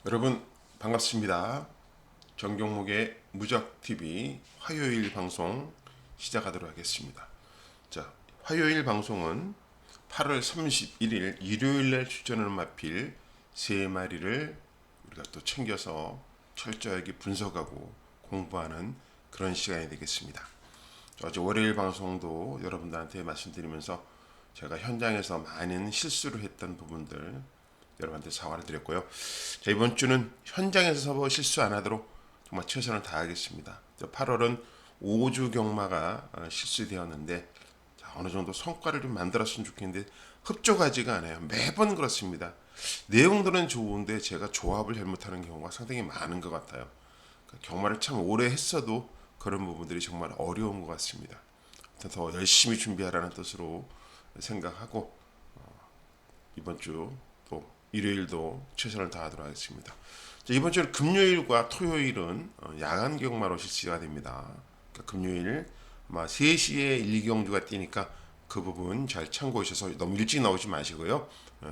여러분 반갑습니다. 정경목의 무적TV 화요일 방송 시작하도록 하겠습니다. 자, 화요일 방송은 8월 31일 일요일날 출전하는 마필 3마리를 우리가 또 챙겨서 철저하게 분석하고 공부하는 그런 시간이 되겠습니다. 어제 월요일 방송도 여러분들한테 말씀드리면서 제가 현장에서 많은 실수를 했던 부분들 여러분한테 사과를 드렸고요. 자, 이번 주는 현장에서 실수 안 하도록 정말 최선을 다하겠습니다. 8월은 5주 경마가 실수되었는데 어느 정도 성과를 좀 만들었으면 좋겠는데 흡족하지가 않아요. 매번 그렇습니다. 내용들은 좋은데 제가 조합을 잘못하는 경우가 상당히 많은 것 같아요. 경마를 참 오래 했어도 그런 부분들이 정말 어려운 것 같습니다. 더 열심히 준비하라는 뜻으로 생각하고 이번 주 또 일요일도 최선을 다하도록 하겠습니다. 자, 이번 주는 금요일과 토요일은 야간 경마로 실시가 됩니다. 그러니까 금요일 아마 3시에 일경주가 뛰니까 그 부분 잘 참고해 주셔서 너무 일찍 나오지 마시고요.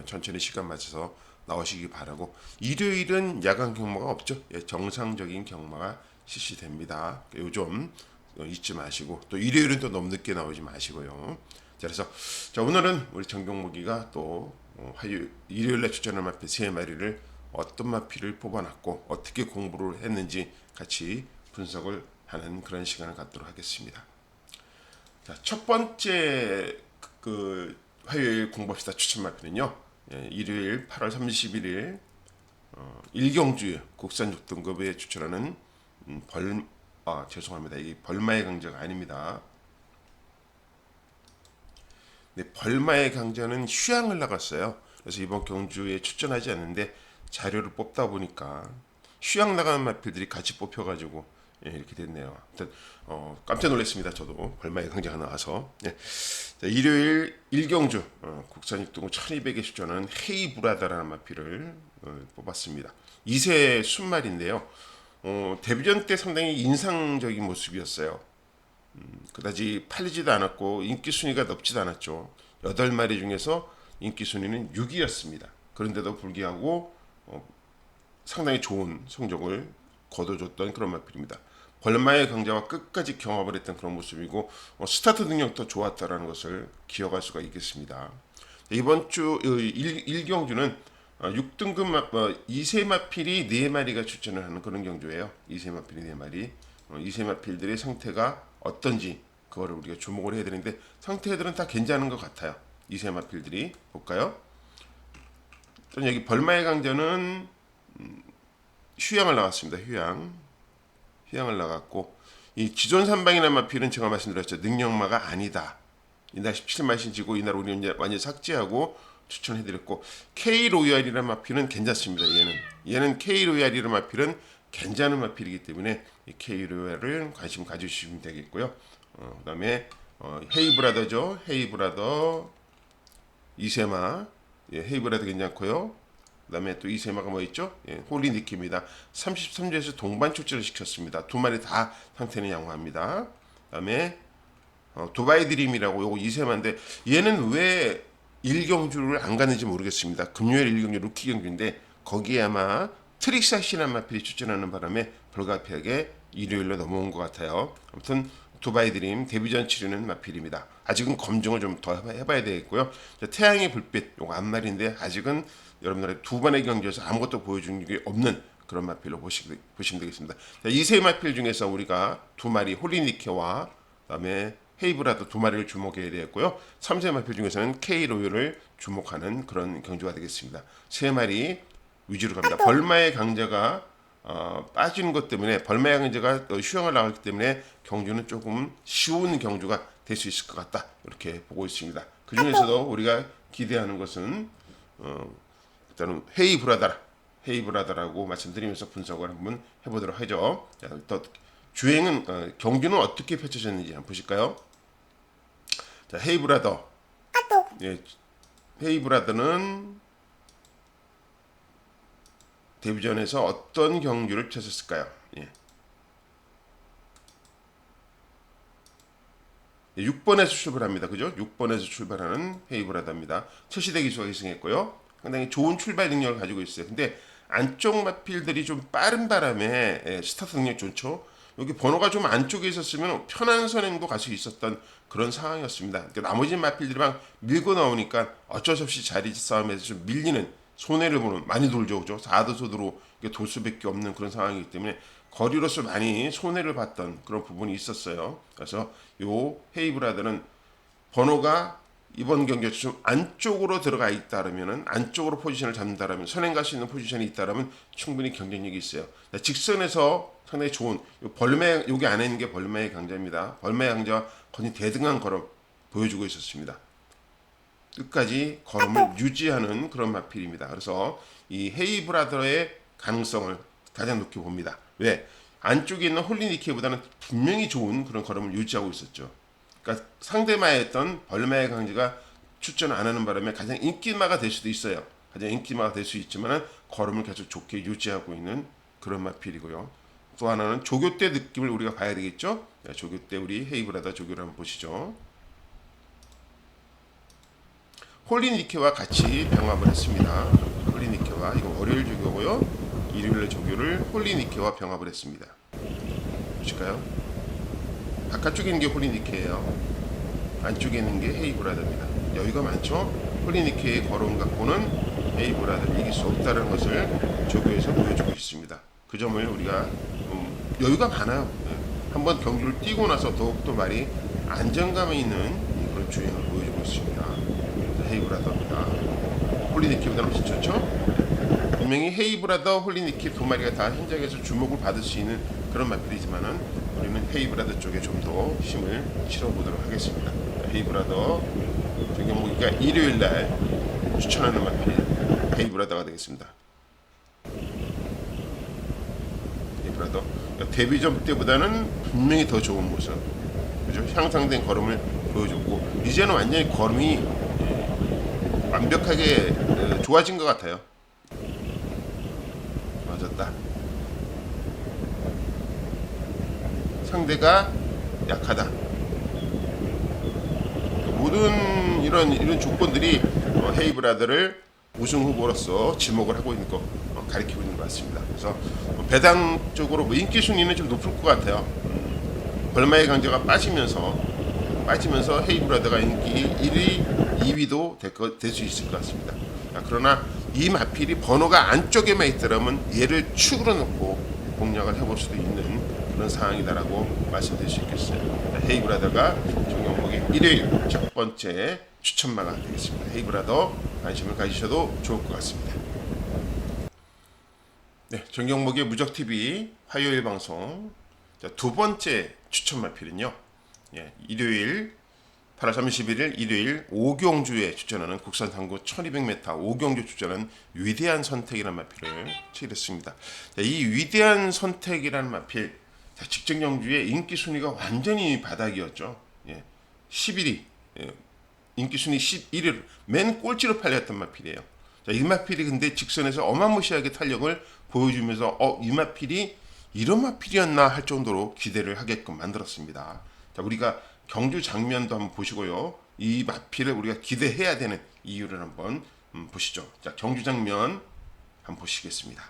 천천히 시간 맞춰서 나오시기 바라고. 일요일은 야간 경마가 없죠. 예, 정상적인 경마가 실시됩니다. 요즘 잊지 마시고 또 일요일은 또 너무 늦게 나오지 마시고요. 자, 그래서 자, 오늘은 우리 정경목이가 또 일요일에 출전한 마필 3마리를 어떤 마필을 뽑아놨고 어떻게 공부를 했는지 같이 분석을 하는 그런 시간을 갖도록 하겠습니다. 자, 첫 번째 화요일 공부합시다 추천 마필은요. 일요일 8월 31일 일경주 국산 6등급에 추천하는 죄송합니다. 이게 벌마의 강자가 아닙니다. 네, 벌마의 강자는 휴양을 나갔어요. 그래서 이번 경주에 출전하지 않는데 자료를 뽑다 보니까 휴양 나가는 마필들이 같이 뽑혀가지고 이렇게 됐네요. 아무튼 깜짝 놀랐습니다. 저도 벌마의 강자가 나와서. 자, 일요일 일경주 국산 6등급 1200에 출전하는 헤이브라다라는 마필을 뽑았습니다. 2세 순말인데요. 데뷔전 때 상당히 인상적인 모습이었어요. 그다지 팔리지도 않았고 인기 순위가 높지도 않았죠. 8마리 중에서 인기 순위는 6위였습니다. 그런데도 불구하고 상당히 좋은 성적을 거둬줬던 그런 마필입니다. 벌마의 강자와 끝까지 경합을 했던 그런 모습이고 스타트 능력도 좋았다라는 것을 기억할 수가 있겠습니다. 이번 주 1경주는 6등급 2세 마필이 4마리가 출전을 하는 그런 경주예요. 2세 마필이 4마리. 2세 마필들의 상태가 어떤지 그거를 우리가 주목을 해야 되는데 상태들은 다 괜찮은 것 같아요. 2세 마필들이 볼까요? 여기 벌마의 강자는 휴양을 나갔습니다. 휴양을 나갔고 이 지존 삼방이라는 마필은 제가 말씀드렸죠. 능력마가 아니다. 이날 17마신 지고 이날 우리는 완전히 삭제하고 추천해드렸고 K 로얄이라는 마필은 괜찮습니다. 얘는 K 로얄이라는 마필은 괜찮은 마필이기 때문에 이 K 로얄을 관심 가져주시면 되겠고요. 그다음에 헤이브라더죠. 헤이브라더 이세마 헤이브라더 괜찮고요. 그다음에 또 이세마가 뭐 있죠? 홀리니키입니다. 33주에서 동반 출전을 시켰습니다. 2마리 다 상태는 양호합니다. 그다음에 두바이 드림이라고 요거 이세마인데 얘는 왜 일경주를 안 갔는지 모르겠습니다. 금요일 일경주 루키 경주인데 거기에 아마 트릭샷이라는 마필이 출전하는 바람에 불가피하게 일요일로 넘어온 것 같아요. 아무튼 두바이 드림 데뷔전 치르는 마필입니다. 아직은 검증을 좀 더 해봐야 되겠고요. 태양의 불빛 요거 앞날인데 아직은 여러분들의 두 번의 경기에서 아무것도 보여준 게 없는 그런 마필로 보시면 되겠습니다. 이세 마필 중에서 우리가 2마리 홀리니케와 그다음에 헤이브라도 2마리를 주목해야 되겠고요. 3세 마필 중에서는 K 로요를 주목하는 그런 경주가 되겠습니다. 3마리 위주로 갑니다. 벌마의 강자가 빠지는 것 때문에 벌마의 강자가 휴양을 나갔기 때문에 경주는 조금 쉬운 경주가 될 수 있을 것 같다. 이렇게 보고 있습니다. 그 중에서도 우리가 기대하는 것은 일단은 헤이브라다라고 말씀드리면서 분석을 한번 해보도록 하죠. 자, 또 주행은 경주는 어떻게 펼쳐졌는지 한번 보실까요? 자, 헤이브라더. 예, 헤이브라더는 데뷔전에서 어떤 경주를 펼쳤을까요? 6번에서 출발합니다. 그죠? 6번에서 출발하는 헤이브라더입니다. 최시대 기수가 2승했고요. 상당히 좋은 출발 능력을 가지고 있어요. 근데 안쪽 마필들이 좀 빠른 바람에 스타트 능력 좋죠. 여기 번호가 좀 안쪽에 있었으면 편한 선행도 갈 수 있었던 그런 상황이었습니다. 그러니까 나머지 마필들이 막 밀고 나오니까 어쩔 수 없이 자리 싸움에서 좀 밀리는 손해를 보는 많이 돌죠, 그죠? 4도소도로 돌 수밖에 없는 그런 상황이기 때문에 거리로서 많이 손해를 봤던 그런 부분이 있었어요. 그래서 요 헤이브라드는 번호가 이번 경기에 좀 안쪽으로 들어가 있다라면은 안쪽으로 포지션을 잡는다라면 선행 갈 수 있는 포지션이 있다라면 충분히 경쟁력이 있어요. 직선에서 상당히 좋은 벌메 여기 안에 있는 게 벌메의 강자입니다. 벌메의 강자와 거의 대등한 걸음 보여주고 있었습니다. 끝까지 걸음을 유지하는 그런 마필입니다. 그래서 이 헤이브라더의 가능성을 가장 높게 봅니다. 왜? 안쪽에 있는 홀리니케보다는 분명히 좋은 그런 걸음을 유지하고 있었죠. 그러니까 상대마의 했던 벌마의 강자가 출전을 안 하는 바람에 가장 인기마가 될 수도 있어요. 가장 인기마가 될 수 있지만 걸음을 계속 좋게 유지하고 있는 그런 마필이고요. 또 하나는 조교 때 느낌을 우리가 봐야 되겠죠. 조교 때 우리 헤이브라더 조교를 한번 보시죠. 홀리니케와 같이 병합을 했습니다. 홀리니케와 이거 월요일 조교고요. 일요일 조교를 홀리니케와 병합을 했습니다. 보실까요? 바깥쪽에 있는 게 홀리니케예요. 안쪽에 있는 게 헤이브라더입니다. 여유가 많죠? 홀리니케의 걸음 갖고는 헤이브라더를 이길 수 없다는 것을 조교에서 보여주고 있습니다. 그 점을 우리가 여유가 많아요. 한번 경기를 뛰고 나서 더욱더 말이 안정감이 있는 그런 주행을 보여주고 있습니다. 헤이브라더입니다. 홀리니케보다는 훨씬 좋죠? 분명히 헤이브라더, 홀리니케 두 마리가 다 현장에서 주목을 받을 수 있는 그런 마필이지만은 우리는 헤이브라더 쪽에 좀 더 힘을 실어보도록 하겠습니다. 헤이브라더 정경목이가 일요일날 추천하는 마필 헤이브라더가 되겠습니다. 헤이브라더 데뷔전 때보다는 분명히 더 좋은 모습, 그죠? 향상된 걸음을 보여줬고 이제는 완전히 걸음이 완벽하게 좋아진 것 같아요. 좋아졌다. 상대가 약하다. 모든 이런 조건들이 헤이브라더를 우승 후보로서 지목을 하고 있는 거 가리키고 있는 것 같습니다. 그래서 배당적으로 인기 순위는 좀 높을 것 같아요. 벌마의 강자가 빠지면서 헤이브라더가 인기 1위, 2위도 될 수 있을 것 같습니다. 그러나 이 마필이 번호가 안쪽에만 있더라면 얘를 축으로 놓고 공략을 해볼 수도 있는 그런 상황이다라고 말씀드릴 수 있겠어요. 헤이브라더가 정경목의 일요일 첫 번째 추천마가 되겠습니다. 헤이브라더 관심을 가지셔도 좋을 것 같습니다. 네, 정경목의 무적TV 화요일 방송 두 번째 추천 마필은요. 일요일 8월 31일 일요일 오경주에 출전하는 국산 상구 1200m 오경주 출전한 위대한 선택이라는 마필을 치렀습니다. 이 위대한 선택이라는 마필 직전 경주의 인기 순위가 완전히 바닥이었죠. 11위 인기 순위 11위를 맨 꼴찌로 팔렸던 마필이에요. 이 마필이 근데 직선에서 어마무시하게 탄력을 보여주면서 이 마필이 이런 마필이었나 할 정도로 기대를 하게끔 만들었습니다. 자, 우리가 경주 장면도 한번 보시고요. 이 마필을 우리가 기대해야 되는 이유를 한번 보시죠. 자, 경주 장면 한번 보시겠습니다.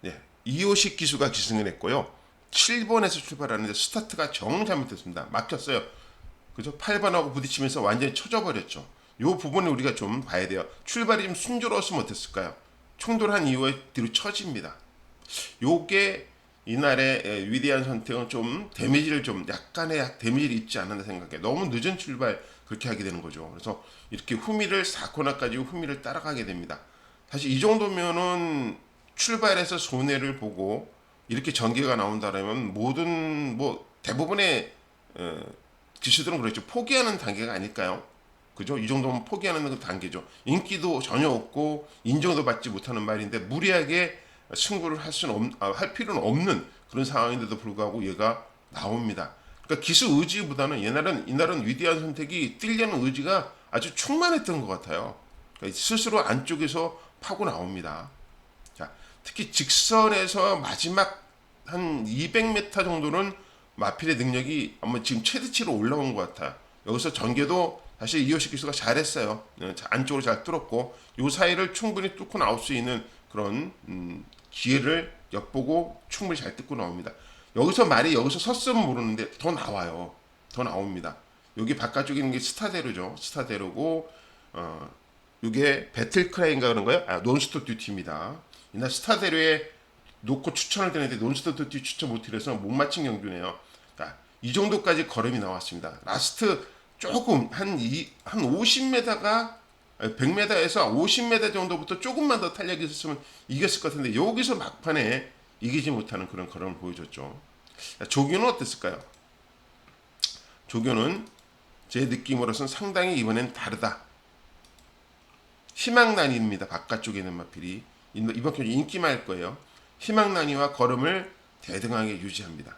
네, 이호식 기수가 기승을 했고요. 7번에서 출발하는데 스타트가 정 잘못됐습니다. 막혔어요. 그죠? 8번하고 부딪히면서 완전히 쳐져버렸죠. 요 부분을 우리가 좀 봐야 돼요. 출발이 좀 순조로웠으면 어땠을까요? 충돌한 이후에 뒤로 쳐집니다. 요게 이날의 위대한 선택은 좀 데미지를 좀 약간의 데미지를 입지 않았나 생각해요. 너무 늦은 출발 그렇게 하게 되는 거죠. 그래서 이렇게 후미를 4코너까지 후미를 따라가게 됩니다. 사실 이 정도면은 출발해서 손해를 보고 이렇게 전개가 나온다면 모든 대부분의 기수들은 그렇죠. 포기하는 단계가 아닐까요? 그죠? 이 정도면 포기하는 그 단계죠. 인기도 전혀 없고 인정도 받지 못하는 말인데 무리하게 승부를 할 필요는 없는 그런 상황인데도 불구하고 얘가 나옵니다. 그러니까 기수 의지보다는 이날은 위대한 선택이 뛰려는 의지가 아주 충만했던 것 같아요. 그러니까 스스로 안쪽에서 파고 나옵니다. 자, 특히 직선에서 마지막 한 200m 정도는 마필의 능력이 아마 지금 최대치로 올라온 것 같아요. 여기서 전개도 사실 이호식 기수가 잘했어요. 안쪽으로 잘 뚫었고 요 사이를 충분히 뚫고 나올 수 있는 그런 기회를 엿보고 충분히 잘 뚫고 나옵니다. 여기서 말이 여기서 섰으면 모르는데 더 나와요. 더 나옵니다. 여기 바깥쪽에 있는 게 스타데로죠. 스타데로고 이게 배틀크라이인가 그런 거예요? 논스톱 듀티입니다. 이날 스타데로에 놓고 추천을 드렸는데 논스톱 듀티 추천 못해서 못 맞힌 경주네요. 자, 이 정도까지 걸음이 나왔습니다. 라스트 조금 한 50m가 100m에서 50m 정도부터 조금만 더 탄력이 있었으면 이겼을 것 같은데 여기서 막판에 이기지 못하는 그런 걸음을 보여줬죠. 조교는 어땠을까요? 조교는 제 느낌으로서는 상당히 이번엔 다르다. 희망난이입니다. 바깥쪽에 있는 마필이 이번 경주 인기말 거예요. 희망난이와 걸음을 대등하게 유지합니다.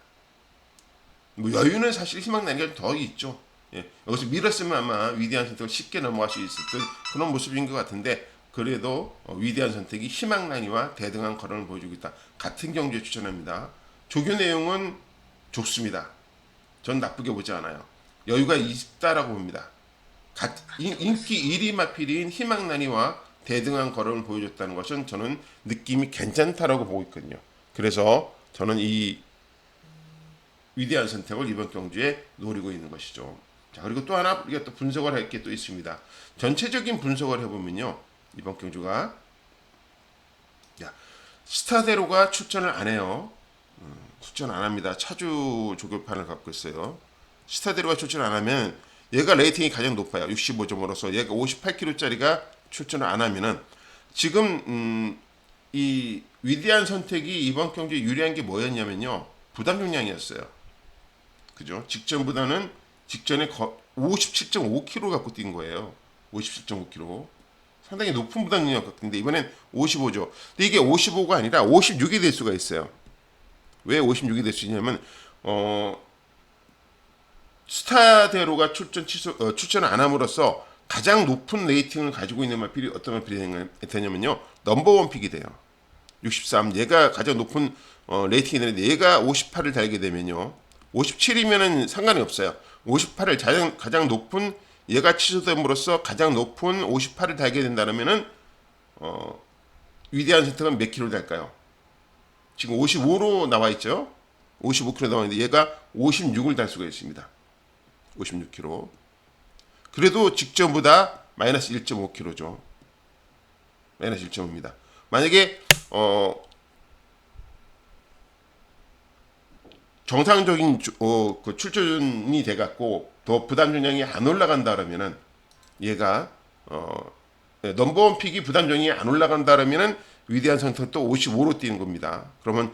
뭐 여유는 사실 희망난이가 더 있죠. 예, 여기서 밀었으면 아마 위대한 선택을 쉽게 넘어갈 수 있었던 그런 모습인 것 같은데 그래도 위대한 선택이 희망난이와 대등한 걸음을 보여주고 있다. 같은 경주에 추천합니다. 조교 내용은 좋습니다. 전 나쁘게 보지 않아요. 여유가 있다라고 봅니다. 인기 1위 마필인 희망난이와 대등한 걸음을 보여줬다는 것은 저는 느낌이 괜찮다라고 보고 있거든요. 그래서 저는 이 위대한 선택을 이번 경주에 노리고 있는 것이죠. 자, 그리고 또 하나 우리가 또 분석을 할 게 또 있습니다. 전체적인 분석을 해보면요. 이번 경주가 스타데로가 출전을 안 해요. 출전 안 합니다. 차주 조교판을 갖고 있어요. 스타데로가 출전 안 하면 얘가 레이팅이 가장 높아요. 65점으로서 얘가 58kg짜리가 출전을 안 하면은 지금 이 위대한 선택이 이번 경기에 유리한 게 뭐였냐면요. 부담 용량이었어요. 그죠? 직전보다는 직전에 57.5kg 갖고 뛴 거예요. 57.5kg. 상당히 높은 부담 용량 갖고 뛴데 이번엔 55죠. 근데 이게 55가 아니라 56이 될 수가 있어요. 왜 56이 될 수 있냐면 스타데로가 출전을 안 함으로써 가장 높은 레이팅을 가지고 있는 마필이 어떤 마필이 되냐면요. 넘버원 픽이 돼요. 63. 얘가 가장 높은 레이팅이 되는데 얘가 58을 달게 되면요. 57이면은 상관이 없어요. 58을 가장 높은 얘가 취소됨으로써 가장 높은 58을 달게 된다면은 위대한 선택은 몇 킬로 달까요? 지금 55로 나와 있죠. 55kg 나와 있는데 얘가 56을 달 수가 있습니다. 56kg. 그래도 직전보다 마이너스 1.5kg죠. 마이너스 1.5입니다. 만약에 정상적인 그 출전이 돼갖고 더 부담 중량이 안 올라간다 그러면은 얘가 넘버원 픽이 부담 중량이 안 올라간다 그러면은 위대한 선택도 55로 뛰는 겁니다. 그러면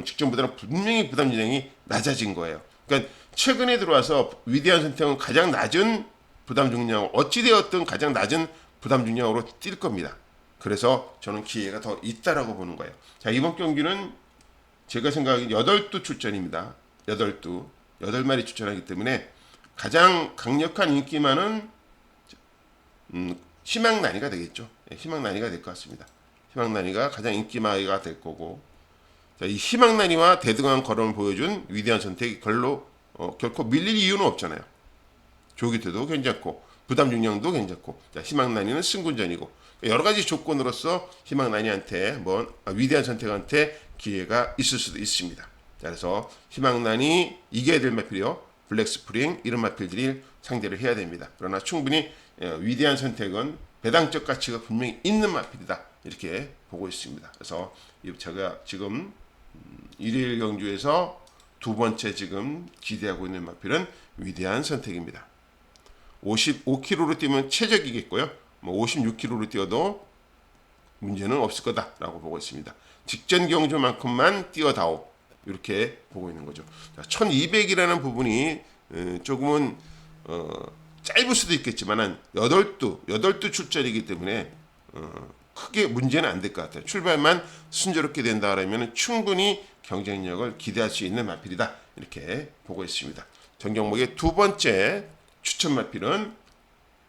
직전보다는 분명히 부담 중량이 낮아진 거예요. 그러니까 최근에 들어와서 위대한 선택은 가장 낮은 부담 중량, 어찌되었든 가장 낮은 부담 중량으로 뛸 겁니다. 그래서 저는 기회가 더 있다라고 보는 거예요. 자, 이번 경기는 제가 생각하기엔 8두 출전입니다. 8마리 출전하기 때문에 가장 강력한 인기만은 희망난이가 되겠죠. 희망난이가 될 것 같습니다. 희망난이가 가장 인기마이가 될 거고, 자, 이 희망난이와 대등한 걸음을 보여준 위대한 선택이 결코 밀릴 이유는 없잖아요. 조기태도 괜찮고 부담 중량도 괜찮고, 자, 희망난이는 승군전이고 여러 가지 조건으로서 희망난이한테 위대한 선택한테 기회가 있을 수도 있습니다. 자, 그래서 희망난이 이겨야 될 마필이요. 블랙스프링 이런 마필들이 상대를 해야 됩니다. 그러나 충분히 위대한 선택은 배당적 가치가 분명히 있는 마필이다. 이렇게 보고 있습니다. 그래서 제가 지금 일일 경주에서 두 번째 지금 기대하고 있는 마필은 위대한 선택입니다. 55kg로 뛰면 최적이겠고요. 56kg로 뛰어도 문제는 없을 거다라고 보고 있습니다. 직전 경주만큼만 뛰어다오 이렇게 보고 있는 거죠. 1200이라는 부분이 조금은 짧을 수도 있겠지만은 8두 출전이기 때문에 크게 문제는 안 될 것 같아요. 출발만 순조롭게 된다라면 충분히 경쟁력을 기대할 수 있는 마필이다 이렇게 보고 있습니다. 전 경목의 두 번째 추천 마필은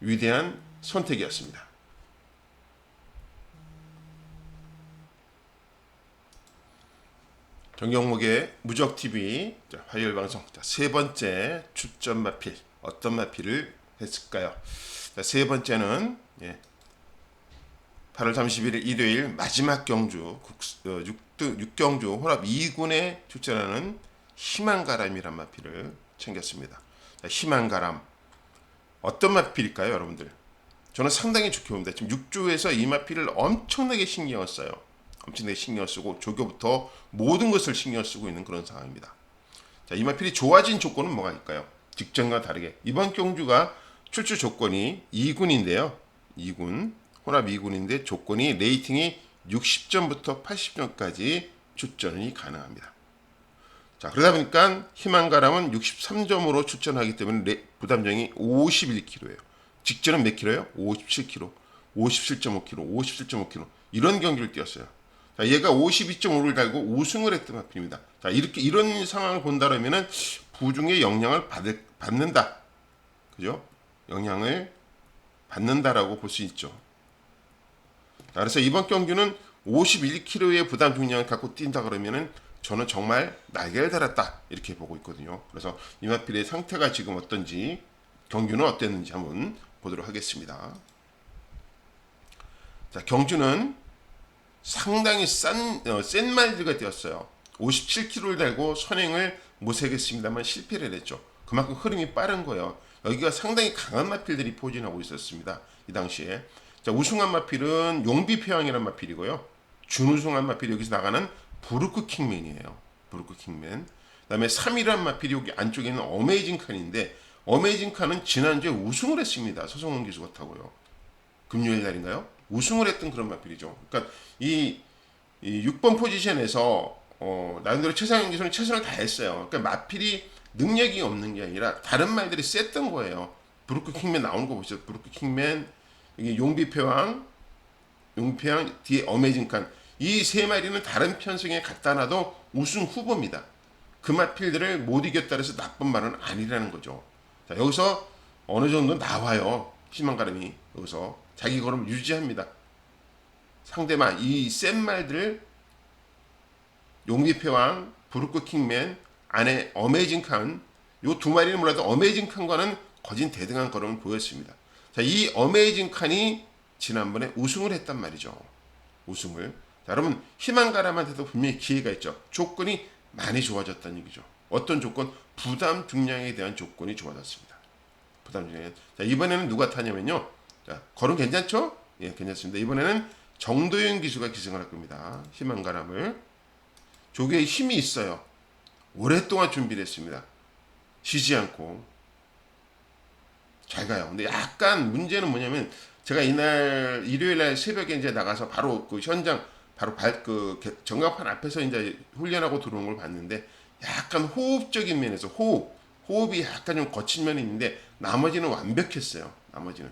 위대한 선택이었습니다. 전 경목의 무적TV 화요일 방송 세 번째 추천 마필 어떤 마필을 했을까요? 자, 세 번째는 8월 31일 일요일 마지막 경주 6경주 혼합 2군에 출전하는 희망가람이란 마필을 챙겼습니다. 자, 희망가람 어떤 마필일까요, 여러분들? 저는 상당히 좋게 봅니다. 지금 6주에서 이 마필을 엄청나게 신경을 써요. 엄청나게 신경을 쓰고 조교부터 모든 것을 신경을 쓰고 있는 그런 상황입니다. 자, 이 마필이 좋아진 조건은 뭐가 있을까요? 직전과 다르게 이번 경주가 출주 조건이 2군인데요. 2군 혼합 2군인데 조건이 레이팅이 60점부터 80점까지 출전이 가능합니다. 자, 그러다 보니까 희망가람은 63점으로 출전하기 때문에 부담정이 51kg예요. 직전은 몇 킬로예요? 57kg, 57.5kg, 57.5kg 이런 경기를 뛰었어요. 자, 얘가 52.5를 달고 우승을 했던 마필입니다. 자, 이런 상황을 본다면은 부중의 영향을 받는다, 그죠? 영향을 받는다라고 볼 수 있죠. 자, 그래서 이번 경기는 51kg의 부담 중량을 갖고 뛴다 그러면은 저는 정말 날개를 달았다 이렇게 보고 있거든요. 그래서 이 마필의 상태가 지금 어떤지 경주는 어땠는지 한번 보도록 하겠습니다. 자, 경주는 상당히 센 말들과 뛰었어요. 57kg를 달고 선행을 모색했습니다만 실패를 했죠. 그만큼 흐름이 빠른 거예요. 여기가 상당히 강한 마필들이 포진하고 있었습니다. 이 당시에. 자, 우승한 마필은 용비표양이라는 마필이고요. 준우승한 마필이 여기서 나가는 브루크 킹맨이에요. 브루크 킹맨. 그 다음에 3위란 마필이 여기 안쪽에 있는 어메이징 칸인데 어메이징 칸은 지난주에 우승을 했습니다. 서성원 기수가 타고요. 금요일 날인가요? 우승을 했던 그런 마필이죠. 그러니까 이 6번 포지션에서 나름대로 최상현 기수는 최선을 다했어요. 그러니까 마필이 능력이 없는 게 아니라 다른 말들이 셌던 거예요. 브루크 킹맨 나오는 거 보시죠. 브루크 킹맨, 이게 용비표왕 뒤에 어메이징 칸. 이 세 마리는 다른 편성에 갖다 놔도 우승 후보입니다. 그 마필들을 못 이겼다 해서 나쁜 말은 아니라는 거죠. 자, 여기서 어느 정도 나와요. 희망가람이 여기서 자기 걸음을 유지합니다. 상대만 이 센 말들 용비표왕, 브루크 킹맨, 안에 어메이징 칸, 요 두 마리는 몰라도 어메이징 칸과는 거진 대등한 걸음을 보였습니다. 자, 이 어메이징 칸이 지난번에 우승을 했단 말이죠. 우승을. 자, 여러분 희망가람한테도 분명히 기회가 있죠. 조건이 많이 좋아졌다는 얘기죠. 어떤 조건? 부담 중량에 대한 조건이 좋아졌습니다. 부담 중량. 자, 이번에는 누가 타냐면요. 자, 걸음 괜찮죠? 예, 괜찮습니다. 이번에는 정도윤 기수가 기승을 할 겁니다. 희망가람을. 조교에 힘이 있어요. 오랫동안 준비를 했습니다. 쉬지 않고. 잘 가요. 근데 약간 문제는 뭐냐면 제가 이날 일요일 날 새벽에 이제 나가서 바로 그 현장 바로 전광판 앞에서 이제 훈련하고 들어오는 걸 봤는데 약간 호흡적인 면에서 호흡이 약간 좀 거친 면이 있는데 나머지는 완벽했어요. 나머지는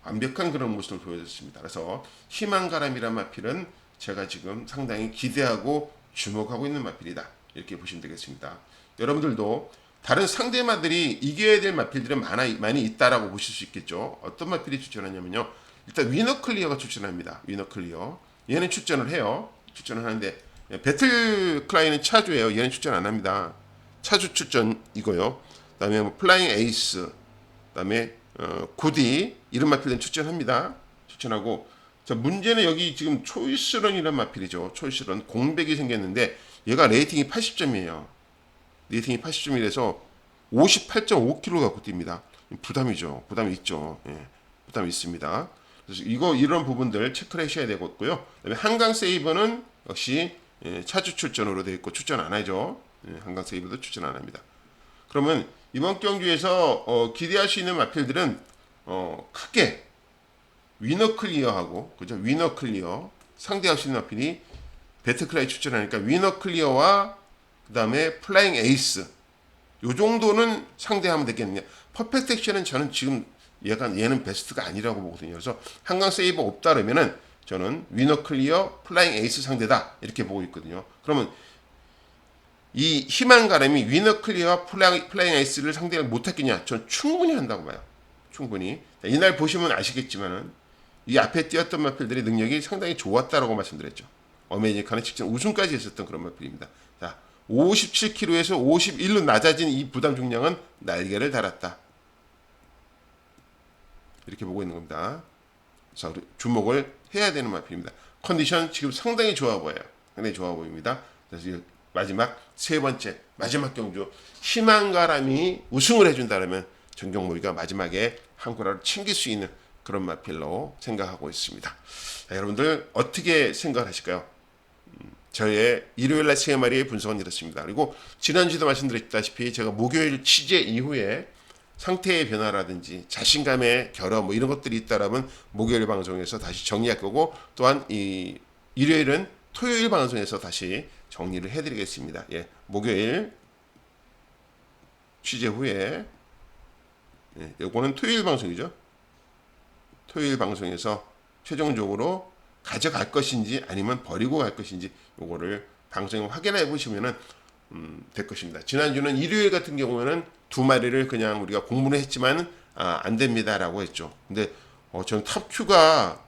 완벽한 그런 모습을 보여줬습니다. 그래서 희망가람이란 마필은 제가 지금 상당히 기대하고 주목하고 있는 마필이다. 이렇게 보시면 되겠습니다. 여러분들도 다른 상대마들이 이겨야 될 마필들이 많이 있다라고 보실 수 있겠죠. 어떤 마필이 출전하냐면요. 일단 위너클리어가 출전합니다. 위너클리어. 얘는 출전을 해요. 출전을 하는데 배틀 클라이는 차주예요. 얘는 출전 안 합니다. 차주 출전이고요. 그다음에 뭐 플라잉 에이스, 그다음에 구디 이런 마필은 출전합니다. 출전하고 자, 문제는 여기 지금 초이스런이라는 마필이죠. 초이스런 공백이 생겼는데 얘가 레이팅이 80점이에요. 레이팅이 80점이라서 58.5kg 갖고 뜁니다. 부담이죠. 부담이 있죠. 예, 부담이 있습니다. 그래서 이런 부분들 체크를 하셔야 되겠고요. 그다음에 한강 세이버는 역시 차주 출전으로 되어 있고 출전 안 하죠. 한강 세이버도 출전 안 합니다. 그러면 이번 경주에서 기대할 수 있는 마필들은 크게 위너클리어하고 그죠? 위너클리어 상대할 수 있는 마필이 배트클라이 출전하니까 위너클리어와 그 다음에 플라잉 에이스 요 정도는 상대하면 되겠느냐. 퍼펙트 액션은 저는 지금 얘는 베스트가 아니라고 보거든요. 그래서 한강 세이버 없다 그러면은 저는 위너클리어 플라잉 에이스 상대다 이렇게 보고 있거든요. 그러면 이 희망가람이 위너클리어와 플라잉 에이스를 상대를 못했겠냐? 전 충분히 한다고 봐요. 충분히. 이날 보시면 아시겠지만은 이 앞에 뛰었던 마필들의 능력이 상당히 좋았다라고 말씀드렸죠. 어메이징카는 직전 우승까지 했었던 그런 마필입니다. 자, 57kg에서 51로 낮아진 이 부담 중량은 날개를 달았다. 이렇게 보고 있는 겁니다. 그래서 주목을 해야 되는 마필입니다. 컨디션 지금 상당히 좋아 보여요. 상당히 좋아 보입니다. 그래서 마지막 세 번째 마지막 경주 희망가람이 우승을 해준다면 정경모이가 마지막에 한 코라를 챙길 수 있는 그런 마필로 생각하고 있습니다. 자, 여러분들 어떻게 생각하실까요? 저의 일요일날 세 마리의 분석은 이렇습니다. 그리고 지난주에도 말씀드렸다시피 제가 목요일 취재 이후에 상태의 변화라든지 자신감의 결여 뭐 이런 것들이 있다라면 목요일 방송에서 다시 정리할 거고, 또한 이 일요일은 토요일 방송에서 다시 정리를 해드리겠습니다. 예, 목요일 취재 후에 요거는 토요일 방송이죠. 토요일 방송에서 최종적으로 가져갈 것인지 아니면 버리고 갈 것인지 요거를 방송에 확인해 보시면은 될 것입니다. 지난주는 일요일 같은 경우에는 두 마리를 그냥 우리가 공부를 했지만 안 됩니다라고 했죠. 근데 저는 탑큐가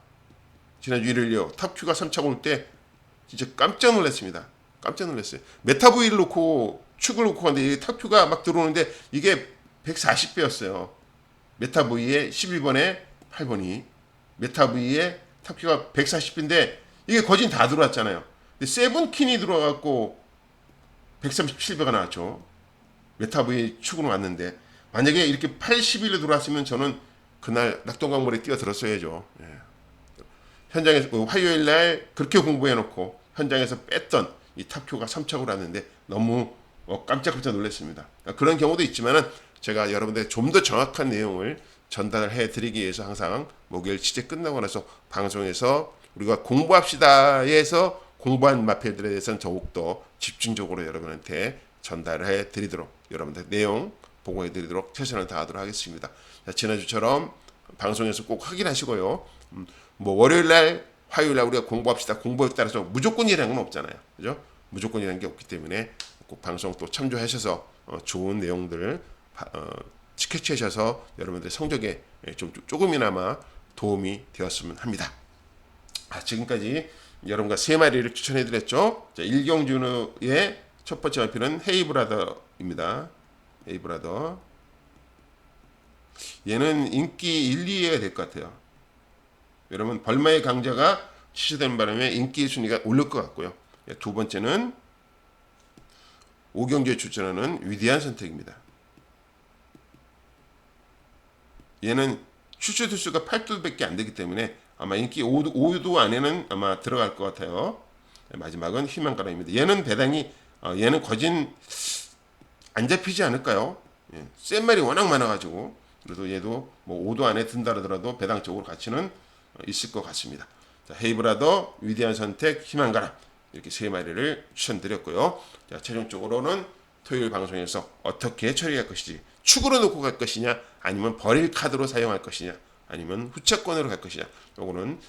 지난주 일요일요. 탑큐가 3차 올 때 진짜 깜짝 놀랐습니다. 깜짝 놀랐어요. 메타브이를 놓고 축을 놓고 갔는데 탑큐가 막 들어오는데 이게 140배였어요. 메타브이의 12번에 8번이 메타브이의 탑큐가 140배인데 이게 거진 다 들어왔잖아요. 근데 세븐킨이 들어와갖고 137배가 나왔죠. 메타브이 축으로 왔는데 만약에 이렇게 80일로 들어왔으면 저는 그날 낙동강물에 뛰어들었어야죠. 예. 현장에서 화요일 날 그렇게 공부해놓고 현장에서 뺐던 이 탑큐가 3착으로 왔는데 너무 깜짝깜짝 놀랐습니다. 그런 경우도 있지만은 제가 여러분들 좀 더 정확한 내용을 전달해 드리기 위해서 항상 목요일 취재 끝나고 나서 방송에서 우리가 공부합시다에서 공부한 마필들에 대해서는 더욱더 집중적으로 여러분한테 전달해 드리도록, 여러분들 내용 보고해 드리도록 최선을 다하도록 하겠습니다. 자, 지난주처럼 방송에서 꼭 확인하시고요. 뭐 월요일 날, 화요일 날 우리가 공부합시다. 공부에 따라서 무조건이라는 건 없잖아요. 그죠? 무조건이라는 게 없기 때문에 꼭 방송 또 참조하셔서 좋은 내용들 캐치하셔서 여러분들 성적에 좀 조금이나마 도움이 되었으면 합니다. 지금까지 여러분과 세 마리를 추천해 드렸죠. 자, 일경준의 첫 번째 마필은 헤이브라더입니다. 헤이브라더. 얘는 인기 1, 2위가 될 것 같아요. 여러분 벌마의 강자가 취소되는 바람에 인기 순위가 오를 것 같고요. 두 번째는 오경주에 출전하는 위대한 선택입니다. 얘는 출처 두수가 8두밖에 안 되기 때문에 아마 인기 5두 안에는 아마 들어갈 것 같아요. 마지막은 희망가람입니다. 얘는 배당이 얘는 거진 안 잡히지 않을까요? 예, 센 말이 워낙 많아가지고 그래도 얘도 뭐 5도 안에 든다 하더라도 배당적으로 가치는 있을 것 같습니다. 자, 헤이브라더, 위대한 선택, 희망가람 이렇게 세 마리를 추천드렸고요. 자, 최종적으로는 토요일 방송에서 어떻게 처리할 것인지, 축으로 놓고 갈 것이냐 아니면 버릴 카드로 사용할 것이냐 아니면 후차권으로 갈 것이냐, 요거는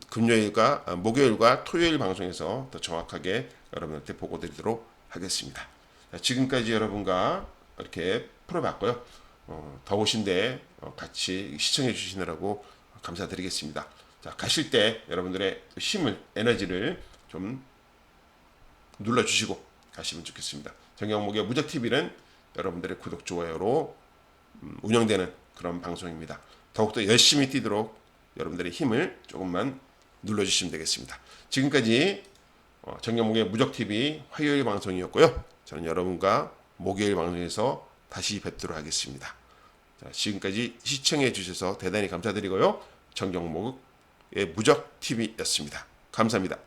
금요일과 목요일과 토요일 방송에서 더 정확하게 여러분한테 보고드리도록 하겠습니다. 자, 지금까지 여러분과 이렇게 풀어봤고요. 더우신데 같이 시청해 주시느라고 감사드리겠습니다. 자, 가실 때 여러분들의 힘을, 에너지를 좀 눌러주시고 가시면 좋겠습니다. 정영목의 무적TV는 여러분들의 구독, 좋아요로 운영되는 그런 방송입니다. 더욱더 열심히 뛰도록 여러분들의 힘을 조금만 눌러주시면 되겠습니다. 지금까지 정영목의 무적TV 화요일 방송이었고요. 저는 여러분과 목요일 방송에서 다시 뵙도록 하겠습니다. 자, 지금까지 시청해 주셔서 대단히 감사드리고요. 정경목의 무적TV였습니다. 감사합니다.